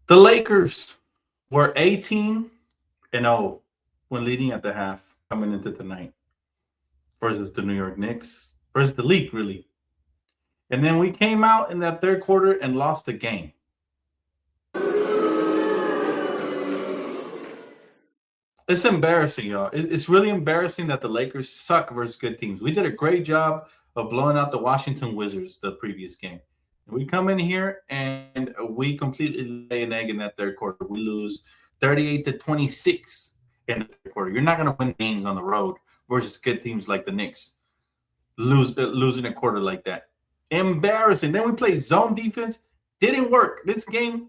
The Lakers were 18-0 when leading at the half coming into tonight versus the New York Knicks versus the league, really. And then we came out in that third quarter and lost the game. It's embarrassing, y'all. It's really embarrassing that the Lakers suck versus good teams. We did a great job of blowing out the Washington Wizards the previous game. We come in here and we completely lay an egg in that third quarter. We lose 38-26 in the third quarter. You're not going to win games on the road versus good teams like the Knicks. Losing a quarter like that. Embarrassing. Then we play zone defense. Didn't work. This game,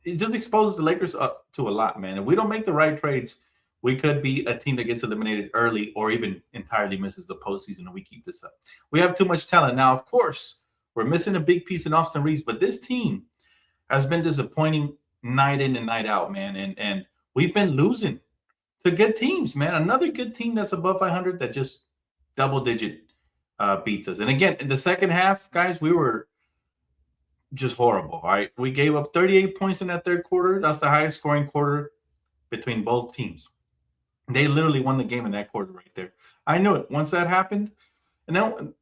it just exposes the Lakers up to a lot, man. If we don't make the right trades, we could be a team that gets eliminated early or even entirely misses the postseason and we keep this up. We have too much talent. Now, of course, we're missing a big piece in Austin Reaves, but this team has been disappointing night in and night out, man. And we've been losing to good teams, man. Another good team that's above 500 that just double-digit beats us. And again, in the second half, guys, we were just horrible, all right? We gave up 38 points in that third quarter. That's the highest scoring quarter between both teams. They literally won the game in that quarter right there. I knew it. Once that happened, and then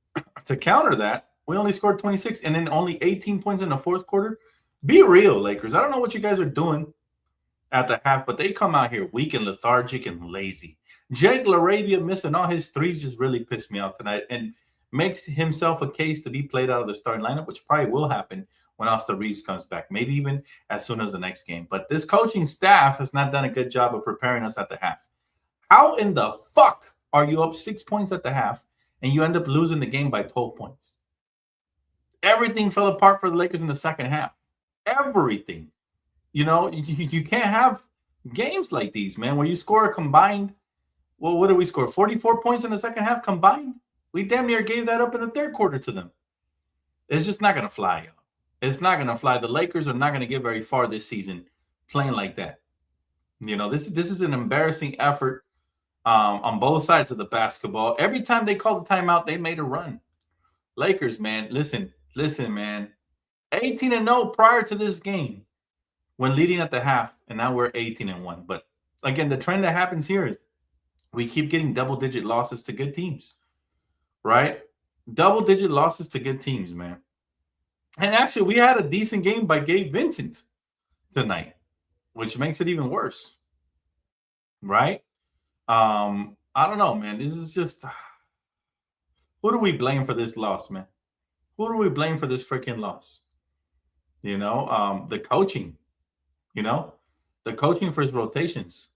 to counter that, we only scored 26 and then only 18 points in the fourth quarter. Be real, Lakers. I don't know what you guys are doing at the half, but they come out here weak and lethargic and lazy. Jake LaRavia missing all his threes just really pissed me off tonight and makes himself a case to be played out of the starting lineup, which probably will happen when Austin Reaves comes back, maybe even as soon as the next game. But this coaching staff has not done a good job of preparing us at the half. How in the fuck are you up 6 points at the half and you end up losing the game by 12 points? Everything fell apart for the Lakers in the second half. Everything. You know, you can't have games like these, man, where you score a combined, well, what did we score? 44 points in the second half combined? We damn near gave that up in the third quarter to them. It's just not going to fly, y'all. It's not going to fly. The Lakers are not going to get very far this season playing like that. You know, this is an embarrassing effort on both sides of the basketball. Every time they called the timeout, they made a run. Lakers, man, listen, man. 18-0 prior to this game when leading at the half, and now we're 18-1. But again, the trend that happens here is we keep getting double-digit losses to good teams, right? Double-digit losses to good teams, man. And actually, we had a decent game by Gabe Vincent tonight, which makes it even worse, right? I don't know, man. This is just, who do we blame for this loss, man? Who do we blame for this freaking loss? You know, the coaching, the coaching for his rotations,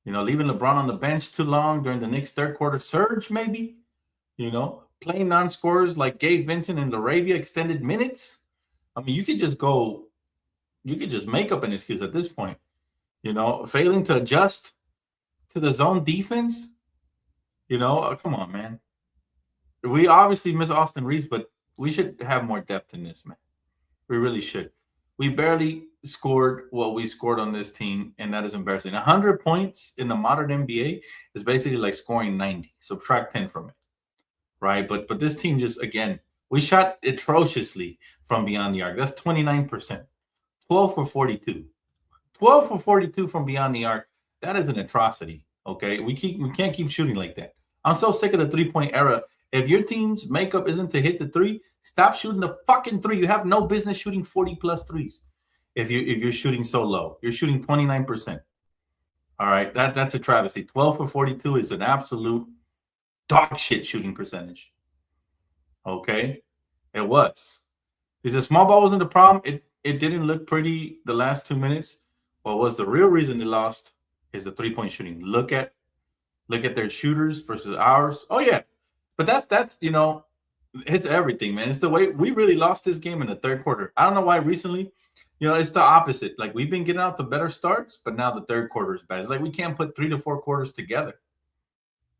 leaving LeBron on the bench too long during the Knicks third quarter surge, maybe, playing non-scorers like Gabe Vincent and LaRavia extended minutes. I mean, you could just make up an excuse at this point, failing to adjust to the zone defense. Come on, man. We obviously miss Austin Reaves, but we should have more depth in this, man. We really should. We barely scored what we scored on this team, and that is embarrassing. 100 points in the modern NBA is basically like scoring 90. Subtract 10 from it, right? But this team just, again, we shot atrociously from beyond the arc. That's 29%. 12 for 42. 12 for 42 from beyond the arc. That is an atrocity, okay? We can't keep shooting like that. I'm so sick of the three-point era. If your team's makeup isn't to hit the three, stop shooting the fucking three. You have no business shooting 40-plus threes if you're shooting so low. You're shooting 29%. All right, that's a travesty. 12 for 42 is an absolute dog shit shooting percentage. Okay? It was. He said small ball wasn't the problem. It didn't look pretty the last 2 minutes. What was the real reason they lost is the three-point shooting. Look at their shooters versus ours. Oh, yeah. But that's it's everything, man. It's the way we really lost this game in the third quarter. I don't know why recently, it's the opposite. Like, we've been getting out the better starts, but now the third quarter is bad. It's like we can't put 3 to 4 quarters together.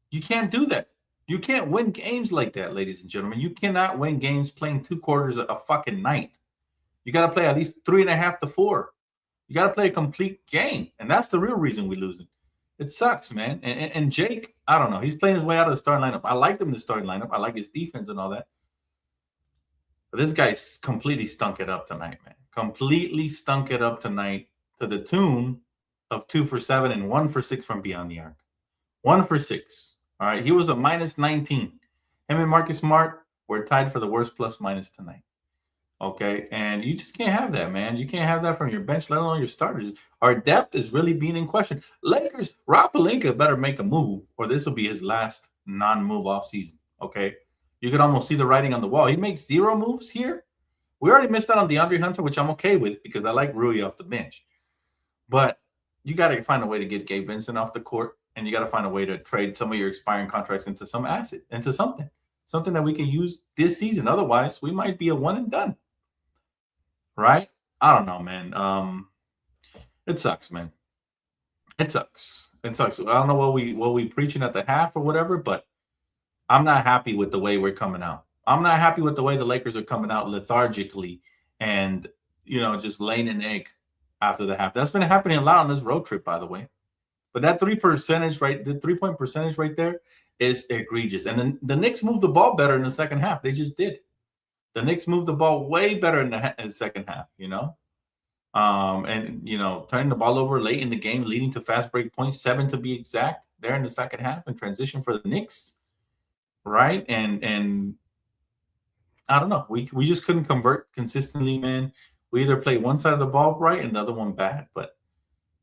You can't do that. You can't win games like that, ladies and gentlemen. You cannot win games playing 2 quarters a fucking night. You got to play at least 3.5 to 4. You got to play a complete game, and that's the real reason we're losing. It sucks, man. And Jake, I don't know. He's playing his way out of the starting lineup. I liked him in the starting lineup. I like his defense and all that. But this guy's completely stunk it up tonight, man. completely stunk it up tonight to the tune of 2 for 7 and 1 for 6 from beyond the arc. 1 for 6. All right. He was a minus 19. Him and Marcus Smart were tied for the worst plus minus tonight. Okay. And you just can't have that, man. You can't have that from your bench, let alone your starters. Our depth is really being in question. Lakers, Rob Pelinka better make a move, or this will be his last non-move off season. Okay. You could almost see the writing on the wall. He makes 0 moves here. We already missed out on DeAndre Hunter, which I'm okay with because I like Rui off the bench. But you got to find a way to get Gabe Vincent off the court, and you got to find a way to trade some of your expiring contracts into some asset, into something that we can use this season. Otherwise, we might be a one and done. Right? I don't know, man. It sucks, man. It sucks. It sucks. I don't know what we preaching at the half or whatever, but I'm not happy with the way we're coming out. I'm not happy with the way the Lakers are coming out lethargically and, just laying an egg after the half. That's been happening a lot on this road trip, by the way. But that 3% the 3-point percentage right there is egregious. And then the Knicks moved the ball better in the second half. They just did. The Knicks moved the ball way better in the second half, turning the ball over late in the game, leading to fast break points, 7 to be exact, there in the second half, and transition for the Knicks. Right? And I don't know. We just couldn't convert consistently, man. We either play one side of the ball right and the other one bad, but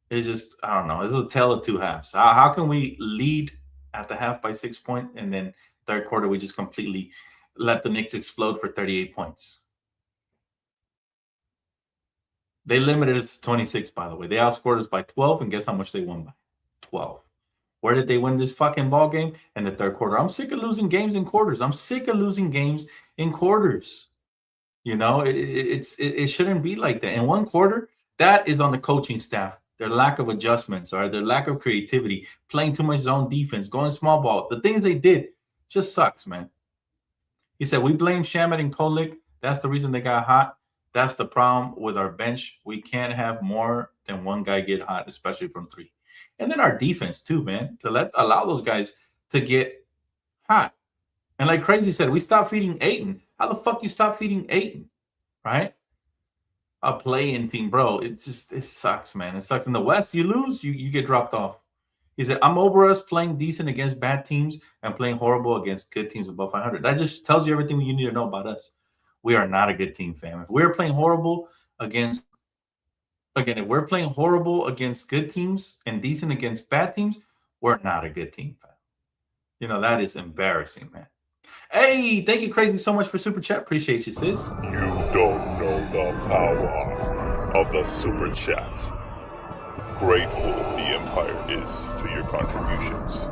it just, I don't know. It's a tale of two halves. How can we lead at the half by 6 points and then third quarter we just completely let the Knicks explode for 38 points? They limited us to 26, by the way. They outscored us by 12, and guess how much they won by? 12. Where did they win this fucking ball game? In the third quarter. I'm sick of losing games in quarters. It shouldn't be like that. In one quarter, that is on the coaching staff. Their lack of adjustments, or their lack of creativity, playing too much zone defense, going small ball. The things they did just sucks, man. He said, we blame Shamet and Kolik. That's the reason they got hot. That's the problem with our bench. We can't have more than one guy get hot, especially from 3. And then our defense too, man, to allow those guys to get hot. And like Crazy said, we stopped feeding Ayton. How the fuck you stop feeding Ayton, right? A play-in team, bro. It sucks, man. It sucks. In the West, you lose, you get dropped off. He said, I'm over us playing decent against bad teams and playing horrible against good teams above 500. That just tells you everything you need to know about us. We are not a good team, fam. If we're playing horrible against good teams and decent against bad teams, we're not a good team, fam. That is embarrassing, man. Hey, thank you, Crazy, so much for Super Chat. Appreciate you, sis. You don't know the power of the Super Chat. Grateful the Empire is to your contributions.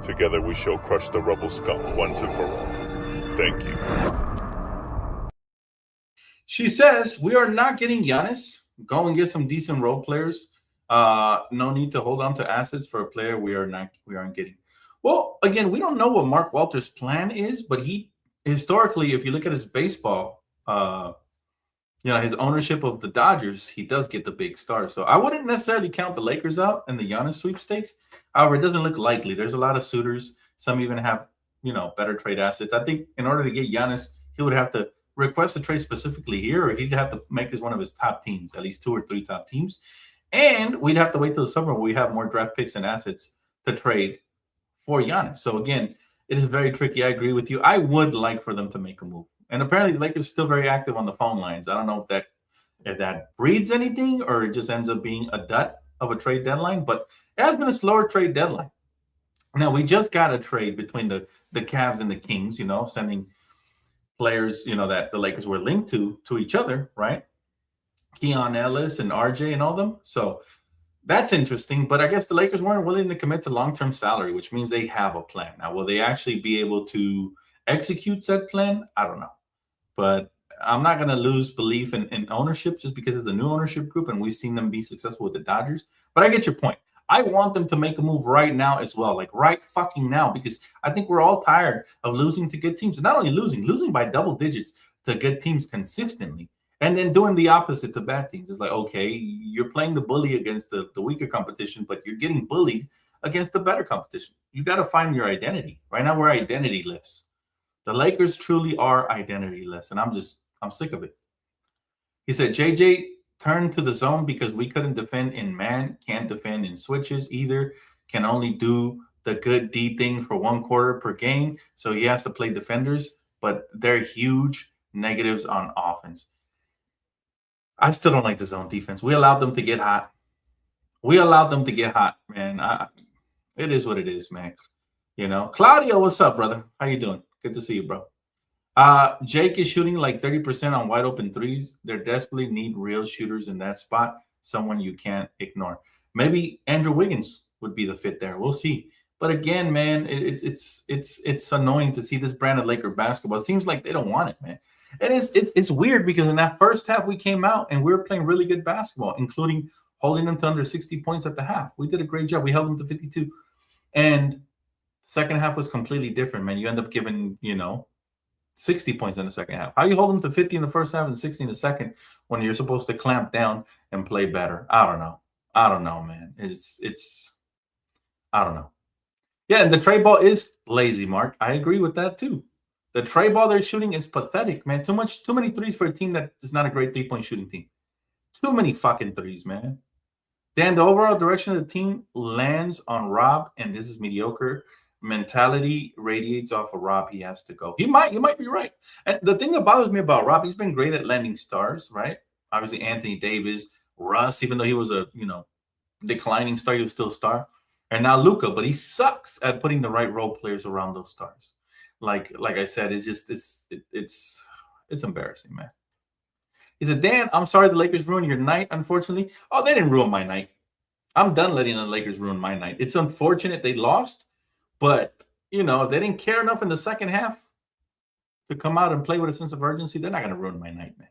Together we shall crush the rebel scum once and for all. Thank you. She says, we are not getting Giannis. Go and get some decent role players. No need to hold on to assets for a player we aren't getting. Well, again, we don't know what Mark Walter's plan is, but he historically, if you look at his baseball, his ownership of the Dodgers, he does get the big stars. So I wouldn't necessarily count the Lakers out in the Giannis sweepstakes. However, it doesn't look likely. There's a lot of suitors. Some even have, better trade assets. I think in order to get Giannis, he would have to request a trade specifically here, or he'd have to make this one of his top teams, at least 2 or 3 top teams. And we'd have to wait till the summer where we have more draft picks and assets to trade for Giannis. So again, it is very tricky. I agree with you. I would like for them to make a move. And apparently the Lakers are still very active on the phone lines. I don't know if that breeds anything or it just ends up being a dud of a trade deadline, but it has been a slower trade deadline. Now, we just got a trade between the Cavs and the Kings, sending players, that the Lakers were linked to each other, right? Keon Ellis and RJ and all them. So that's interesting, but I guess the Lakers weren't willing to commit to long-term salary, which means they have a plan. Now, will they actually be able to execute said plan? I don't know. But I'm not going to lose belief in ownership just because it's a new ownership group and we've seen them be successful with the Dodgers. But I get your point. I want them to make a move right now as well, like right fucking now, because I think we're all tired of losing to good teams. And not only losing by double digits to good teams consistently. And then doing the opposite to bad teams. It's like, okay, you're playing the bully against the weaker competition, but you're getting bullied against the better competition. You got to find your identity. Right now, we're identityless. The Lakers truly are identityless, and I'm sick of it. He said JJ turned to the zone because we couldn't defend in man, can't defend in switches either, can only do the good D thing for 1 quarter per game. So he has to play defenders, but they're huge negatives on offense. I still don't like the zone defense. We allowed them to get hot. Man. It is what it is, man. Claudio, what's up, brother? How you doing? Good to see you, bro. Jake is shooting like 30% on wide open threes. They desperately need real shooters in that spot, someone you can't ignore. Maybe Andrew Wiggins would be the fit there. We'll see. But again, man, it's annoying to see this brand of Laker basketball. It seems like they don't want it, man. And it's weird because in that first half we came out and we were playing really good basketball, including holding them to under 60 points at the half. We did a great job. We held them to 52. And second half was completely different, man. You end up giving, 60 points in the second half. How you hold them to 50 in the first half and 60 in the second when you're supposed to clamp down and play better? I don't know, man. It's I don't know. Yeah, and the trade ball is lazy, Mark. I agree with that too. The trade ball they're shooting is pathetic, man. Too many threes for a team that is not a great 3-point shooting team. Too many fucking threes, man. Dan, the overall direction of the team lands on Rob, and this is mediocre. Mentality radiates off of Rob. He has to go. You might be right. And the thing that bothers me about Rob, he's been great at landing stars, right? Obviously, Anthony Davis, Russ, even though he was a declining star, he was still a star. And now Luka, but he sucks at putting the right role players around those stars. Like I said, it's embarrassing, man. He said, Dan, I'm sorry the Lakers ruined your night, unfortunately. Oh, they didn't ruin my night. I'm done letting the Lakers ruin my night. It's unfortunate they lost, but, if they didn't care enough in the second half to come out and play with a sense of urgency, they're not going to ruin my night, man.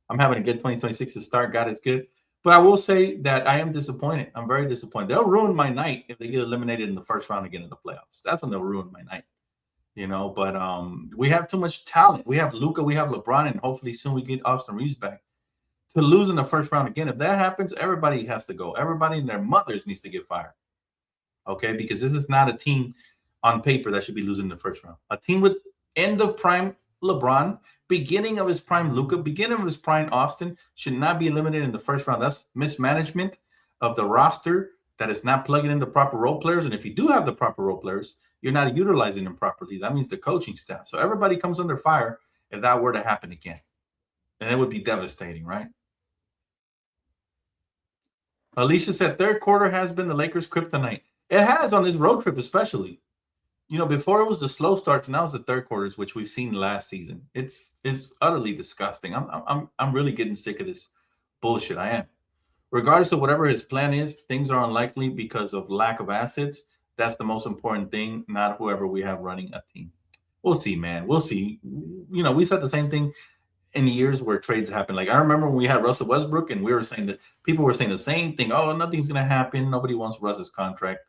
I'm having a good 2026 to start. God is good. But I will say that I am disappointed. I'm very disappointed. They'll ruin my night if they get eliminated in the first round again in the playoffs. That's when they'll ruin my night. But we have too much talent. We have Luka, we have LeBron, and hopefully soon we get Austin Reaves back. To lose in the first round again, if that happens, everybody has to go. Everybody and their mothers needs to get fired. Okay, because this is not a team on paper that should be losing in the first round. A team with end of prime LeBron, beginning of his prime Luka, beginning of his prime Austin should not be eliminated in the first round. That's mismanagement of the roster that is not plugging in the proper role players. And if you do have the proper role players, you're not utilizing them properly. That means the coaching staff. So everybody comes under fire if that were to happen again. And it would be devastating, right? Alicia said third quarter has been the Lakers' kryptonite. It has on this road trip, especially. Before it was the slow starts, now it's the third quarters, which we've seen last season. It's utterly disgusting. I'm really getting sick of this bullshit. I am. Regardless of whatever his plan is, things are unlikely because of lack of assets. That's the most important thing, not whoever we have running a team. We'll see, man. We'll see. We said the same thing in years where trades happen. Like I remember when we had Russell Westbrook and we were saying that people were saying the same thing. Oh, nothing's going to happen. Nobody wants Russ's contract.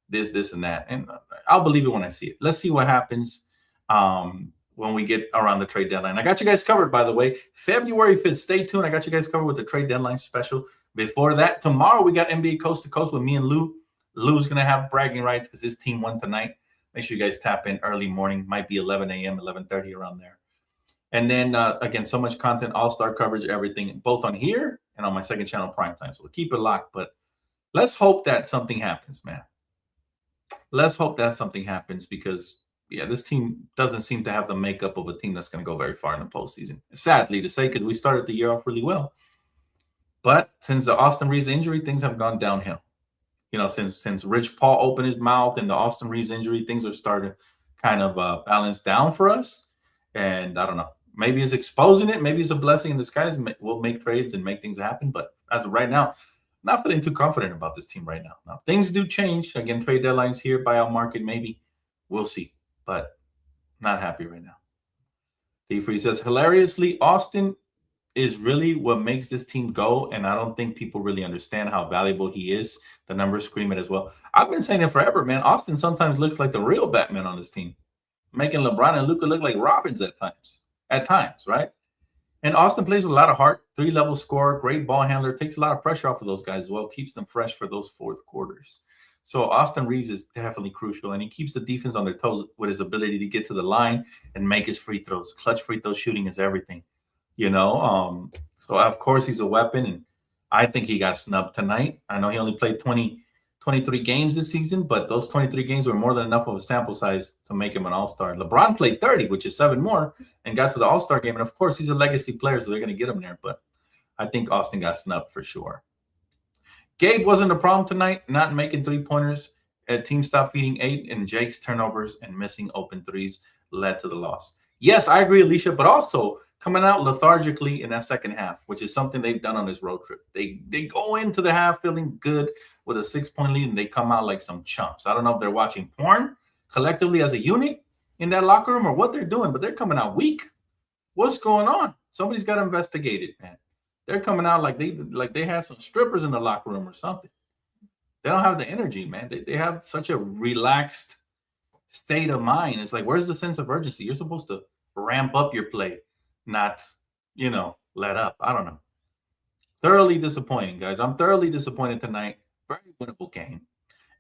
This, and that. And I'll believe it when I see it. Let's see what happens when we get around the trade deadline. I got you guys covered, by the way. February 5th. Stay tuned. I got you guys covered with the trade deadline special. Before that, tomorrow we got NBA Coast to Coast with me and Lou. Lou's going to have bragging rights because his team won tonight. Make sure you guys tap in early morning. Might be 11 a.m., 11:30 around there. And then, again, so much content, all-star coverage, everything, both on here and on my second channel, Primetime. So keep it locked. But let's hope that something happens, man. Let's hope that something happens because, this team doesn't seem to have the makeup of a team that's going to go very far in the postseason. Sadly to say, because we started the year off really well. But since the Austin Reaves injury, things have gone downhill. Since Rich Paul opened his mouth and the Austin Reaves injury, things are starting to kind of balance down for us. And I don't know. Maybe it's exposing it. Maybe it's a blessing in disguise. We'll make trades and make things happen. But as of right now, not feeling too confident about this team right now. Now, things do change. Again, trade deadlines here, buyout market, maybe. We'll see. But not happy right now. T-Free says, hilariously, Austin is really what makes this team go, and I don't think people really understand how valuable he is. The numbers scream it as well. I've been saying it forever, man. Austin sometimes looks like the real Batman on this team, making LeBron and Luka look like Robins at times, right? And Austin plays with a lot of heart, 3-level scorer, great ball handler, takes a lot of pressure off of those guys as well, keeps them fresh for those fourth quarters. So Austin Reaves is definitely crucial, and he keeps the defense on their toes with his ability to get to the line and make his free throws. Clutch free throw shooting is everything. So of course he's a weapon, and I think he got snubbed tonight. I know he only played 23 games this season, but those 23 games were more than enough of a sample size to make him an all-star. LeBron played 30, which is 7 more, and got to the all-star game. And of course, he's a legacy player, so they're going to get him there. But I think Austin got snubbed for sure. Gabe wasn't a problem tonight, not making three-pointers. Team stopped feeding 8, and Jake's turnovers and missing open threes led to the loss. Yes, I agree, Alicia, but also coming out lethargically in that second half, which is something they've done on this road trip. They go into the half feeling good with a 6-point lead, and they come out like some chumps. I don't know if they're watching porn collectively as a unit in that locker room or what they're doing, but they're coming out weak. What's going on? Somebody's got to investigate it, man. They're coming out like they had some strippers in the locker room or something. They don't have the energy, man. They have such a relaxed state of mind. It's like, where's the sense of urgency? You're supposed to ramp up your play, not, let up. I don't know. Thoroughly disappointing, guys. I'm thoroughly disappointed tonight. Very winnable game.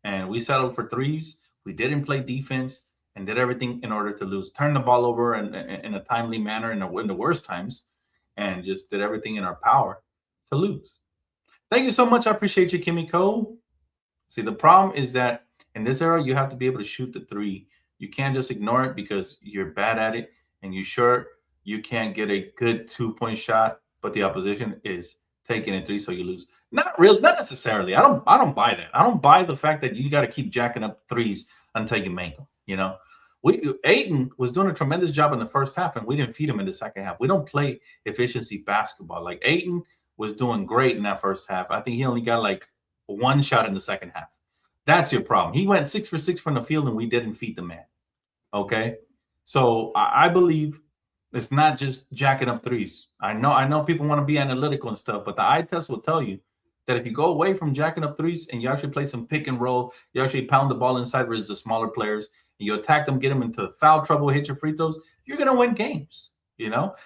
And we settled for threes. We didn't play defense and did everything in order to lose. Turned the ball over in a timely manner in the worst times, and just did everything in our power to lose. Thank you so much. I appreciate you, Kimmy Cole. See, the problem is that in this era, you have to be able to shoot the three. You can't just ignore it because you're bad at it, and you can't get a good 2-point shot, but the opposition is taking a three, so you lose. Not necessarily. I don't buy that. I don't buy the fact that you got to keep jacking up threes until you make them. Ayton was doing a tremendous job in the first half, and we didn't feed him in the second half. We don't play efficiency basketball. Like, Ayton was doing great in that first half. I think he only got like one shot in the second half. That's your problem. He went 6 for 6 from the field, and we didn't feed the man. Okay, so I believe it's not just jacking up threes. I know people want to be analytical and stuff, but the eye test will tell you that if you go away from jacking up threes and you actually play some pick and roll, you actually pound the ball inside versus the smaller players, and you attack them, get them into foul trouble, hit your free throws, you're going to win games.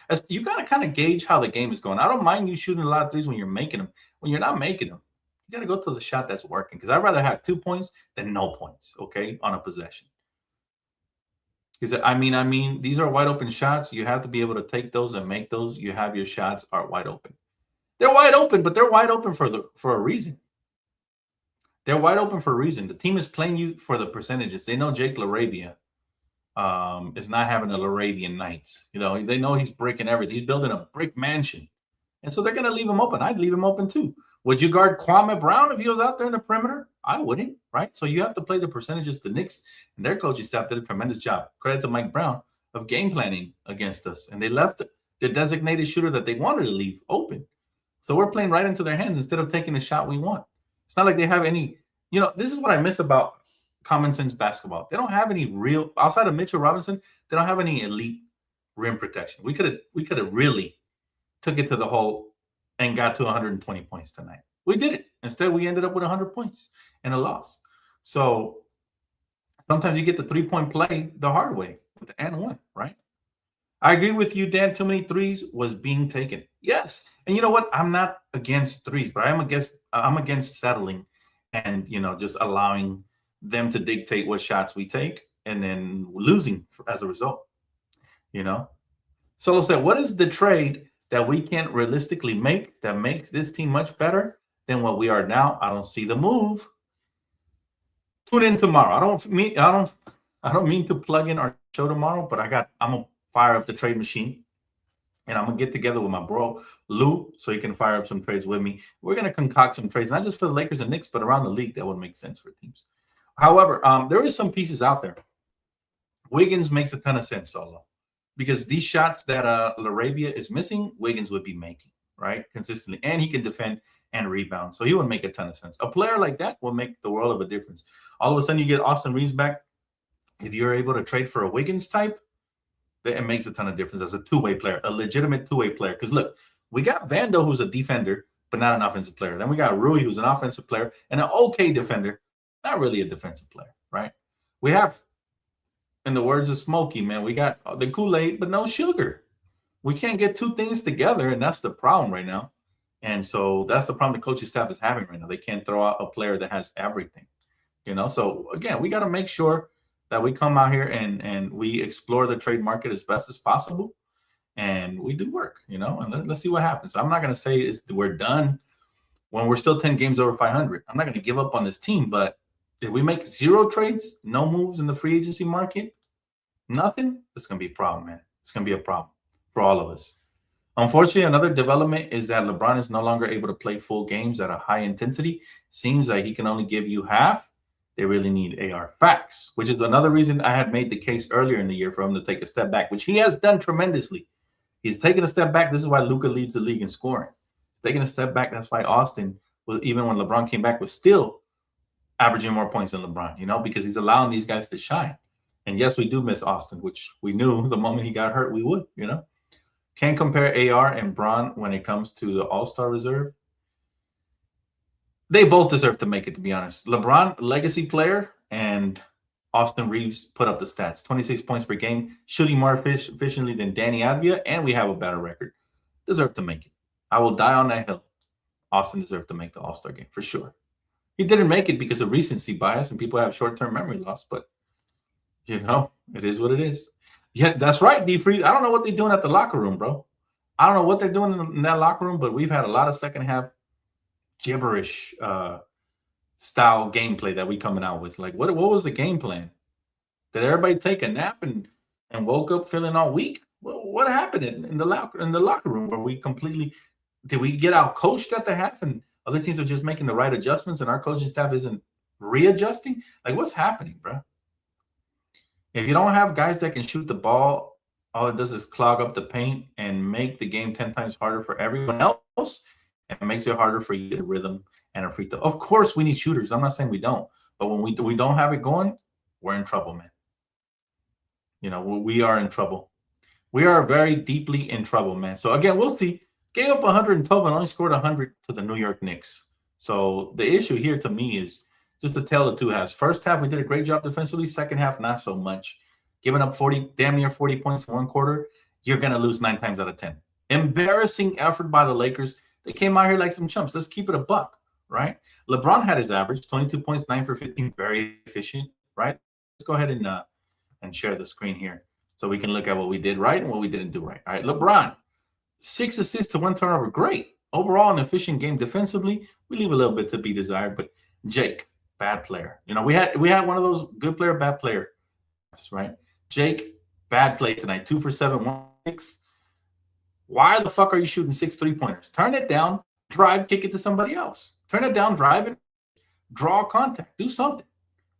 As you got to kind of gauge how the game is going. I don't mind you shooting a lot of threes when you're making them. When you're not making them, you got to go to the shot that's working, because I'd rather have 2 points than no points, okay, on a possession. Because I mean, these are wide open shots. You have to be able to take those and make those. You have your shots are wide open. They're wide open, but they're wide open for a reason. They're wide open for a reason. The team is playing you for the percentages. They know Jake LaRabia is not having a LaRabian nights. They know he's breaking everything. He's building a brick mansion. And so they're going to leave him open. I'd leave him open too. Would you guard Kwame Brown if he was out there in the perimeter? I wouldn't, right? So you have to play the percentages. The Knicks and their coaching staff did a tremendous job. Credit to Mike Brown of game planning against us. And they left the designated shooter that they wanted to leave open. So we're playing right into their hands instead of taking the shot we want. It's not like they have any, this is what I miss about common sense basketball. They don't have any real, outside of Mitchell Robinson, they don't have any elite rim protection. We could have really took it to the hole and got to 120 points tonight. We did it. Instead, we ended up with 100 points and a loss. So sometimes you get the 3-point play the hard way with the and one, right? I agree with you, Dan. Too many threes was being taken. Yes. And you know what? I'm not against threes, but I'm against settling and, just allowing them to dictate what shots we take and then losing as a result, Solo said, what is the trade that we can't realistically make that makes this team much better than what we are now? I don't see the move. Tune in tomorrow. I don't mean to plug in our show tomorrow, but I'm gonna fire up the trade machine, and I'm gonna get together with my bro Lou so he can fire up some trades with me. We're gonna concoct some trades, not just for the Lakers and Knicks, but around the league that would make sense for teams. However, there is some pieces out there. Wiggins makes a ton of sense, Solo. Because these shots that LaRabia is missing, Wiggins would be making, right, consistently. And he can defend and rebound. So he would make a ton of sense. A player like that will make the world of a difference. All of a sudden, you get Austin Reaves back. If you're able to trade for a Wiggins type, it makes a ton of difference as a two-way player, a legitimate two-way player. Because, look, we got Vando, who's a defender, but not an offensive player. Then we got Rui, who's an offensive player, and an okay defender, not really a defensive player, right? We have, in the words of Smokey, man, we got the Kool-Aid, but no sugar. We can't get two things together, and that's the problem right now. And so that's the problem the coaching staff is having right now. They can't throw out a player that has everything, So, again, we got to make sure that we come out here and we explore the trade market as best as possible and we do work, and let's see what happens. I'm not going to say we're done when we're still 10 games over 500. I'm not going to give up on this team, but if we make 0 trades, no moves in the free agency market, nothing, it's going to be a problem, man. It's going to be a problem for all of us. Unfortunately, another development is that LeBron is no longer able to play full games at a high intensity. Seems like he can only give you half. They really need AR facts, which is another reason I had made the case earlier in the year for him to take a step back, which he has done tremendously. He's taken a step back. This is why Luka leads the league in scoring. He's taking a step back. That's why Austin, even when LeBron came back, was still averaging more points than LeBron, because he's allowing these guys to shine. And yes, we do miss Austin, which we knew the moment he got hurt we would, Can't compare AR and Bron when it comes to the All-Star reserve. They both deserve to make it, to be honest. LeBron, legacy player, and Austin Reaves put up the stats. 26 points per game, shooting more efficiently than Danny Avdia, and we have a better record. Deserve to make it. I will die on that hill. Austin deserved to make the All-Star game, for sure. He didn't make it because of recency bias, and people have short-term memory loss, but, it is what it is. Yeah, that's right, D-Free. I don't know what they're doing at the locker room, bro. I don't know what they're doing in that locker room, but we've had a lot of second-half gibberish style gameplay that we coming out with. Like, what was the game plan? Did everybody take a nap and woke up feeling all weak? What happened in the locker room? Where we completely did we get out coached at the half and other teams are just making the right adjustments and our coaching staff isn't readjusting? Like, what's happening, bro? If you don't have guys that can shoot the ball, all it does is clog up the paint and make the game 10 times harder for everyone else. And it makes it harder for you to get a rhythm and a free throw. Of course, we need shooters. I'm not saying we don't. But when we don't have it going, we're in trouble, man. We are in trouble. We are very deeply in trouble, man. So, again, we'll see. Gave up 112 and only scored 100 to the New York Knicks. So, the issue here to me is just the tale of two halves. First half, we did a great job defensively. Second half, not so much. Giving up damn near 40 points in one quarter, you're going to lose 9 times out of 10. Embarrassing effort by the Lakers. They came out here like some chumps. Let's keep it a buck, right? LeBron had his average, 22 points, 9 for 15, very efficient, right? Let's go ahead and share the screen here so we can look at what we did right and what we didn't do right. All right, LeBron, 6 assists to 1 turnover, great. Overall, an efficient game defensively. We leave a little bit to be desired, but Jake, bad player. We had one of those good player, bad player, right? Jake, bad play tonight, 2 for 7, 1 6. Why the fuck are you shooting 6 3-pointers? Turn it down, drive, kick it to somebody else. Turn it down, drive it, draw contact, do something,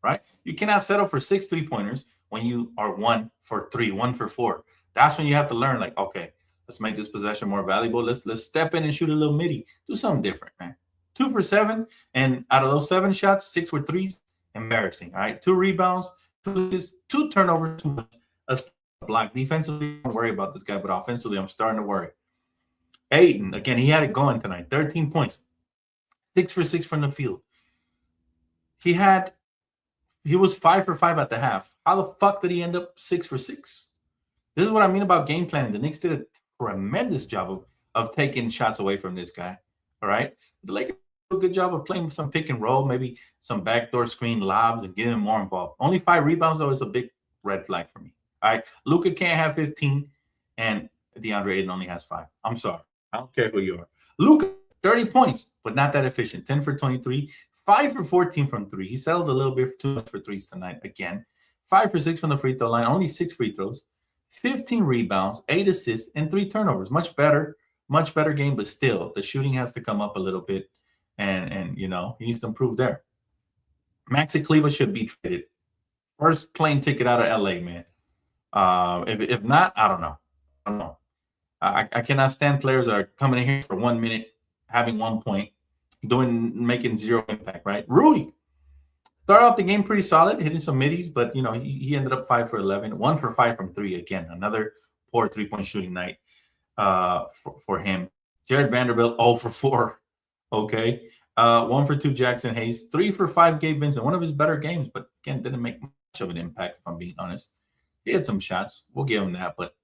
right? You cannot settle for 6 3-pointers when you are 1 for 3, 1 for 4. That's when you have to learn, like, okay, let's make this possession more valuable. Let's step in and shoot a little midi. Do something different, man. 2 for 7, and out of those 7 shots, 6 were threes. Embarrassing, all right? 2 rebounds, 2 turnovers, a block. Defensively, I don't worry about this guy, but offensively, I'm starting to worry. Ayton, again, he had it going tonight. 13 points, 6 for 6 from the field. He was 5 for 5 at the half. How the fuck did he end up 6 for 6? This is what I mean about game planning. The Knicks did a tremendous job of taking shots away from this guy. All right, the Lakers did a good job of playing some pick and roll, maybe some backdoor screen lobs and getting him more involved. Only 5 rebounds, though, is a big red flag for me. All right, Luka can't have 15, and DeAndre Ayton only has 5. I'm sorry. I don't care who you are. Luka, 30 points, but not that efficient. 10 for 23, 5 for 14 from 3. He settled a little bit too much for threes tonight again. 5 for 6 from the free throw line, only 6 free throws, 15 rebounds, 8 assists, and 3 turnovers. Much better game, but still, the shooting has to come up a little bit, and he needs to improve there. Maxi Kleber should be traded. First plane ticket out of LA, man. If not, I don't know. I cannot stand players that are coming in here for 1 minute, having 1 point, making 0 impact, right? Rudy started off the game pretty solid, hitting some middies, but he ended up 5 for 11, 1 for 5 from 3 again. Another poor 3-point shooting night for him. Jared Vanderbilt 0 for 4. Okay. 1 for 2 Jackson Hayes, 3 for 5 Gabe Vincent. One of his better games, but again, didn't make much of an impact, if I'm being honest. He had some shots. We'll give him that. But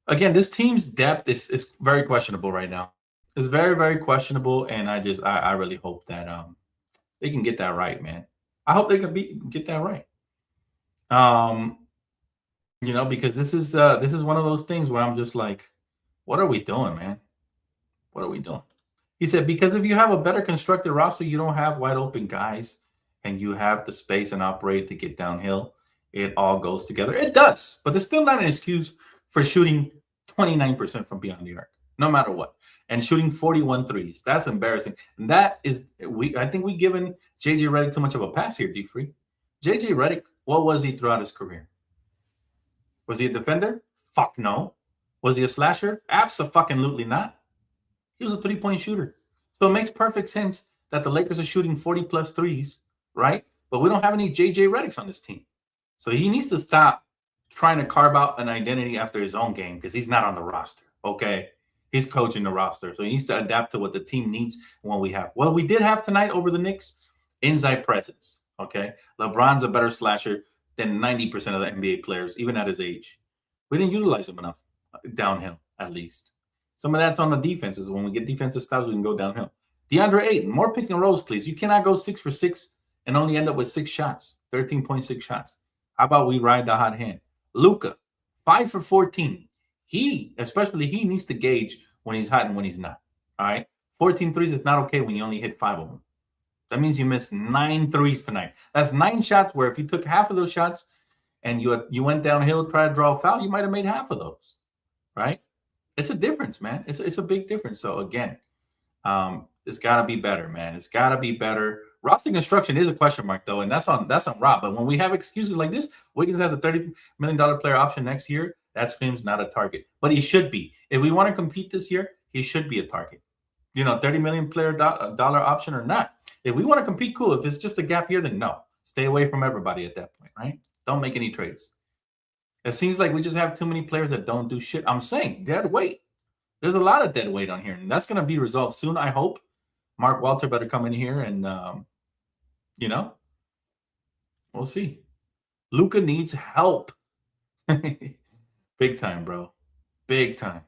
again, this team's depth is very questionable right now. It's very, very questionable, and I really hope that they can get that right, man. I hope they can get that right. Because this is one of those things where I'm just like, what are we doing, man? What are we doing? He said, because if you have a better constructed roster, you don't have wide open guys and you have the space and operate to get downhill. It all goes together. It does, but there's still not an excuse for shooting 29% from beyond the arc, no matter what. And shooting 41 threes. That's embarrassing. And that is, I think we've given JJ Redick too much of a pass here, D Free. JJ Redick, what was he throughout his career? Was he a defender? Fuck no. Was he a slasher? Absolutely not. He was a three-point shooter. So it makes perfect sense that the Lakers are shooting 40-plus threes, right? But we don't have any J.J. Redicks on this team. So he needs to stop trying to carve out an identity after his own game because he's not on the roster, okay? He's coaching the roster. So he needs to adapt to what the team needs and what we have. Well, we did have tonight over the Knicks inside presence, okay? LeBron's a better slasher than 90% of the NBA players, even at his age. We didn't utilize him enough downhill, at least. Some of that's on the defenses. When we get defensive stops, we can go downhill. DeAndre Ayton, more pick and rolls, please. You cannot go 6 for 6 and only end up with 6 shots, 13.6 shots. How about we ride the hot hand? Luka, 5 for 14. Especially he needs to gauge when he's hot and when he's not. All right? 14 threes is not okay when you only hit 5 of them. That means you missed 9 threes tonight. That's 9 shots where if you took half of those shots and you went downhill, try to draw a foul, you might have made half of those, right? It's a difference, man. It's a big difference. So again, it's got to be better, man. It's got to be better. Roster construction is a question mark, though, and that's on Rob. But when we have excuses like this, Wiggins has a $30 million player option next year. That screams not a target, but he should be. If we want to compete this year, he should be a target. $30 million player dollar option or not. If we want to compete, cool. If it's just a gap year, then no. Stay away from everybody at that point, right? Don't make any trades. It seems like we just have too many players that don't do shit. I'm saying dead weight. There's a lot of dead weight on here, and that's going to be resolved soon, I hope. Mark Walter better come in here and, we'll see. Luka needs help. Big time, bro. Big time.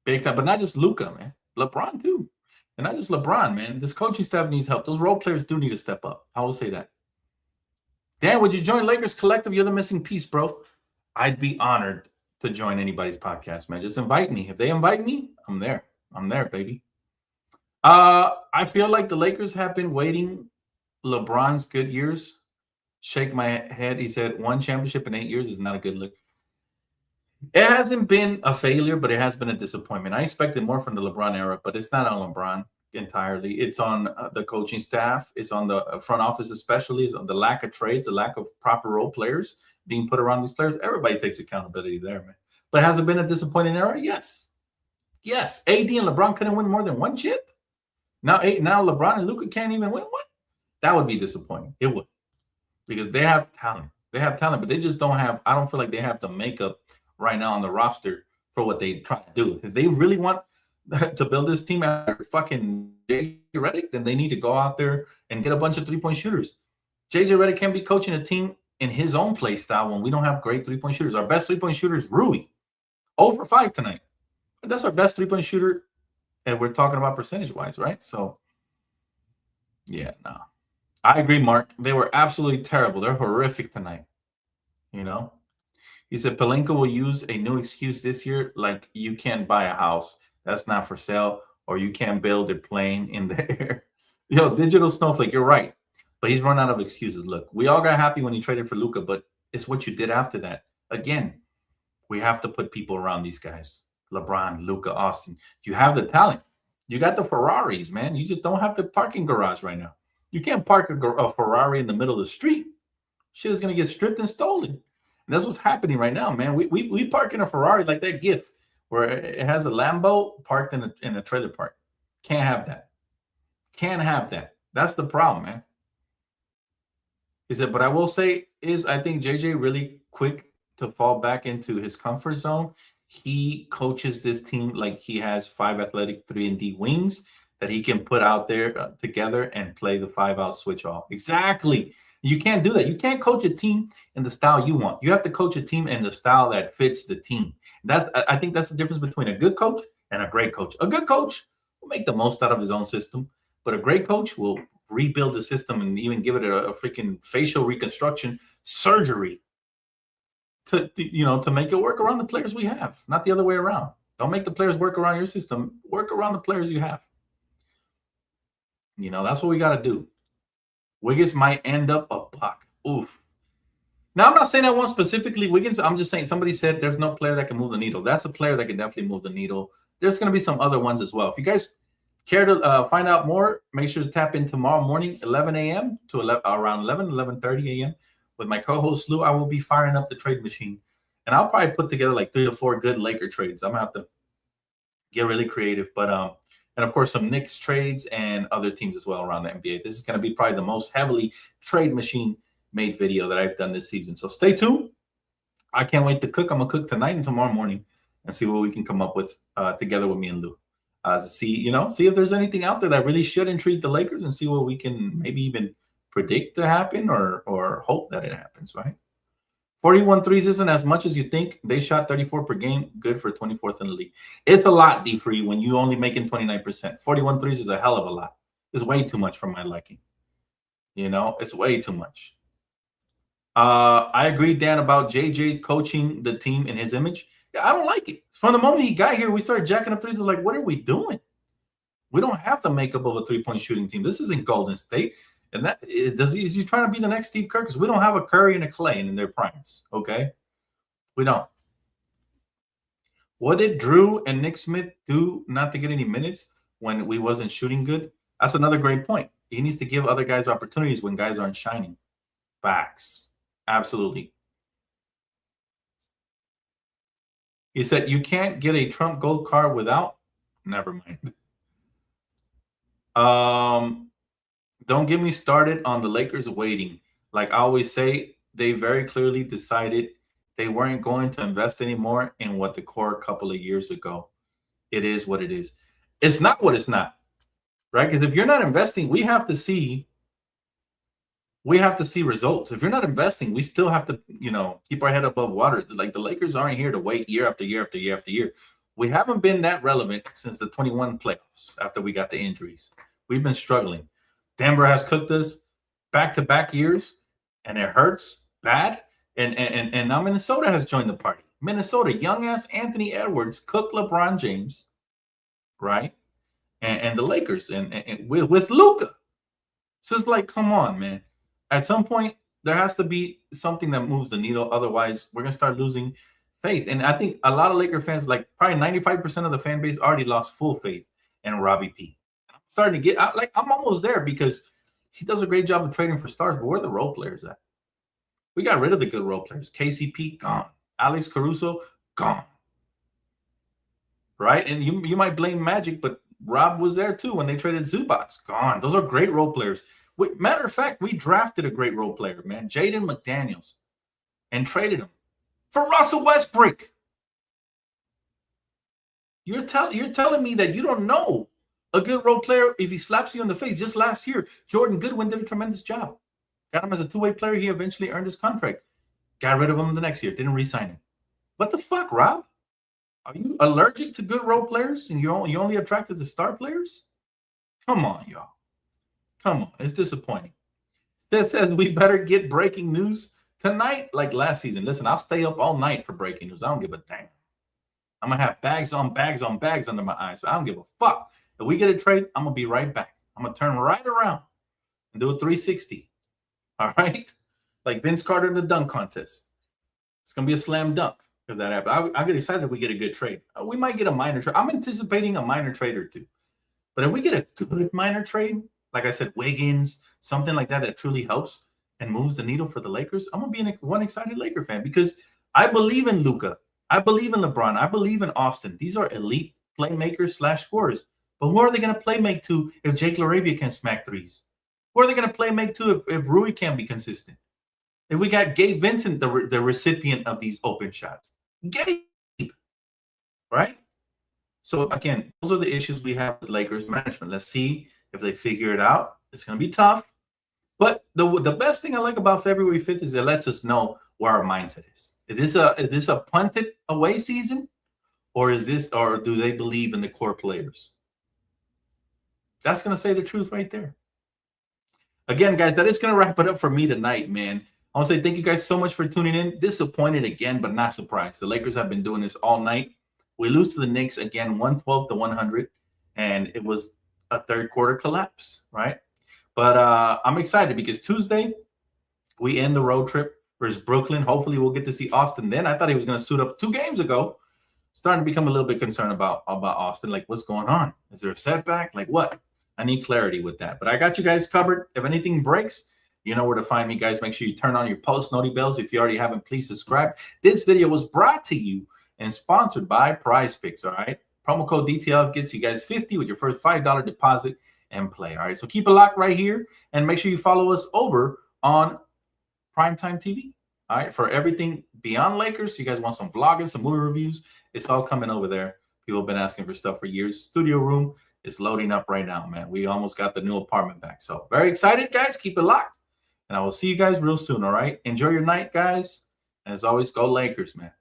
Big time. But not just Luka, man. LeBron, too. And not just LeBron, man. This coaching staff needs help. Those role players do need to step up. I will say that. Dan, would you join Lakers Collective? You're the missing piece, bro. I'd be honored to join anybody's podcast, man. Just invite me. If they invite me, I'm there. I'm there, baby. I feel like the Lakers have been waiting LeBron's good years. Shake my head. He said 1 championship in 8 years is not a good look. It hasn't been a failure, but it has been a disappointment. I expected more from the LeBron era, but it's not on LeBron entirely. It's on the coaching staff. It's on the front office, especially. It's on the lack of trades, the lack of proper role players being put around these players. Everybody takes accountability there, man. But has it been a disappointing era? Yes. Yes. AD and LeBron couldn't win more than 1 chip. Now LeBron and Luka can't even win one. That would be disappointing. It would. Because they have talent. They have talent, but they just don't have, I don't feel like they have the makeup right now on the roster for what they try to do. If they really want to build this team after fucking JJ Redick, then they need to go out there and get a bunch of 3-point shooters. JJ Redick can't be coaching a team in his own play style when we don't have great 3-point shooters. Our best 3-point shooter is Rui. 0 for 5 tonight. But that's our best 3-point shooter, and we're talking about percentage-wise, right? So, yeah, no. I agree, Mark. They were absolutely terrible. They're horrific tonight. He said Pelinka will use a new excuse this year, like you can't buy a house that's not for sale, or you can't build a plane in the air. Digital Snowflake, you're right. But he's run out of excuses. Look, we all got happy when he traded for Luka, but it's what you did after that. Again, we have to put people around these guys. LeBron, Luka, Austin. You have the talent. You got the Ferraris, man. You just don't have the parking garage right now. You can't park a Ferrari in the middle of the street. Shit is going to get stripped and stolen. And that's what's happening right now, man. We park in a Ferrari like that GIF where it has a Lambo parked in a trailer park. Can't have that. Can't have that. That's the problem, man. He said, but I will say I think JJ really quick to fall back into his comfort zone. He coaches this team like he has 5 athletic 3-and-D wings that he can put out there together and play the 5-out switch off. Exactly. You can't do that. You can't coach a team in the style you want. You have to coach a team in the style that fits the team. I think that's the difference between a good coach and a great coach. A good coach will make the most out of his own system, but a great coach will rebuild the system and even give it a freaking facial reconstruction surgery to make it work around the players we have, not the other way around. Don't make the players work around your system. Work around the players you have. That's what we got to do. Wiggins might end up a buck. Oof. Now, I'm not saying that one specifically, Wiggins. I'm just saying somebody said there's no player that can move the needle. That's a player that can definitely move the needle. There's going to be some other ones as well. If you guys care to find out more, make sure to tap in tomorrow morning, 11 a.m. to around 11:30 a.m. with my co-host Lou. I will be firing up the trade machine, and I'll probably put together like 3 to 4 good Laker trades. I'm going to have to get really creative, but and of course some Knicks trades and other teams as well around the NBA. This is going to be probably the most heavily trade machine made video that I've done this season. So stay tuned. I can't wait to cook. I'm gonna cook tonight and tomorrow morning and see what we can come up with together with me and Lou. See if there's anything out there that really should intrigue the Lakers and see what we can maybe even predict to happen or hope that it happens, right? 41 threes isn't as much as you think. They shot 34 per game, good for 24th in the league. It's a lot, D-Free, when you only making 29%. 41 threes is a hell of a lot. It's way too much for my liking. It's way too much. I agree, Dan, about JJ coaching the team in his image. Yeah, I don't like it. From the moment he got here, we started jacking up threes. We're like, what are we doing? We don't have the makeup of a three-point shooting team. This isn't Golden State. And is he trying to be the next Steve Kerr? Because we don't have a Curry and a Clay in their primes, okay? We don't. What did Drew and Nick Smith do not to get any minutes when we wasn't shooting good? That's another great point. He needs to give other guys opportunities when guys aren't shining. Facts. Absolutely. He said, you can't get a Trump gold card without. Never mind. Don't get me started on the Lakers waiting. Like I always say, they very clearly decided they weren't going to invest anymore in what the core a couple of years ago. It is what it is. It's not what it's not, right? Because if you're not investing, we have to see results. If you're not investing, we still have to, keep our head above water. Like the Lakers aren't here to wait year after year after year after year. We haven't been that relevant since the 21 playoffs after we got the injuries. We've been struggling. Denver has cooked us back-to-back years, and it hurts bad. And now Minnesota has joined the party. Minnesota, young-ass Anthony Edwards cooked LeBron James, right? And the Lakers and with Luka. So it's like, come on, man. At some point, there has to be something that moves the needle. Otherwise, we're going to start losing faith. And I think a lot of Laker fans, like probably 95% of the fan base, already lost full faith in Robbie P. I'm starting to I'm almost there because he does a great job of trading for stars, but where are the role players at? We got rid of the good role players. KCP, gone. Alex Caruso, gone. Right? And you might blame Magic, but Rob was there too when they traded Zubats. Gone. Those are great role players. Matter of fact, we drafted a great role player, man, Jaden McDaniels, and traded him for Russell Westbrook. You're telling me that you don't know a good role player if he slaps you in the face. Just last year, Jordan Goodwin did a tremendous job. Got him as a two-way player. He eventually earned his contract. Got rid of him the next year. Didn't re-sign him. What the fuck, Rob? Are you allergic to good role players and you only attracted to star players? Come on, y'all. Come on. It's disappointing. That says we better get breaking news tonight like last season. Listen, I'll stay up all night for breaking news. I don't give a damn. I'm going to have bags on bags on bags under my eyes. So I don't give a fuck. If we get a trade, I'm going to be right back. I'm going to turn right around and do a 360. All right? Like Vince Carter in the dunk contest. It's going to be a slam dunk if that happens. I get excited if we get a good trade. We might get a minor trade. I'm anticipating a minor trade or two. But if we get a good minor trade, like I said, Wiggins, something like that truly helps and moves the needle for the Lakers, I'm going to be one excited Laker fan because I believe in Luka. I believe in LeBron. I believe in Austin. These are elite playmakers / scorers. But who are they going to play make to if Jake LaRavia can smack threes? Who are they going to play make to if Rui can't be consistent? If we got Gabe Vincent, the recipient of these open shots. Gabe, right? So, again, those are the issues we have with Lakers management. Let's see if they figure it out. It's going to be tough. But the best thing I like about February 5th is it lets us know where our mindset is. Is this a punted away season? Or do they believe in the core players? That's going to say the truth right there. Again, guys, that is going to wrap it up for me tonight, man. I want to say thank you guys so much for tuning in. Disappointed again, but not surprised. The Lakers have been doing this all night. We lose to the Knicks again, 112-100, and it was a third quarter collapse, right? But I'm excited because Tuesday we end the road trip versus Brooklyn. Hopefully we'll get to see Austin then. I thought he was going to suit up 2 games ago. Starting to become a little bit concerned about Austin. Like, what's going on? Is there a setback? Like, what? I need clarity with that. But I got you guys covered. If anything breaks, you know where to find me, guys. Make sure you turn on your post noti bells. If you already haven't, please subscribe. This video was brought to you and sponsored by Prize Picks, all right? Promo code DTLF gets you guys $50 with your first $5 deposit and play, all right? So keep it locked right here, and make sure you follow us over on Primetime TV, all right? For everything beyond Lakers, you guys want some vlogging, some movie reviews, it's all coming over there. People have been asking for stuff for years. Studio room is loading up right now, man. We almost got the new apartment back. So very excited, guys. Keep it locked. And I will see you guys real soon, all right? Enjoy your night, guys. And as always, go Lakers, man.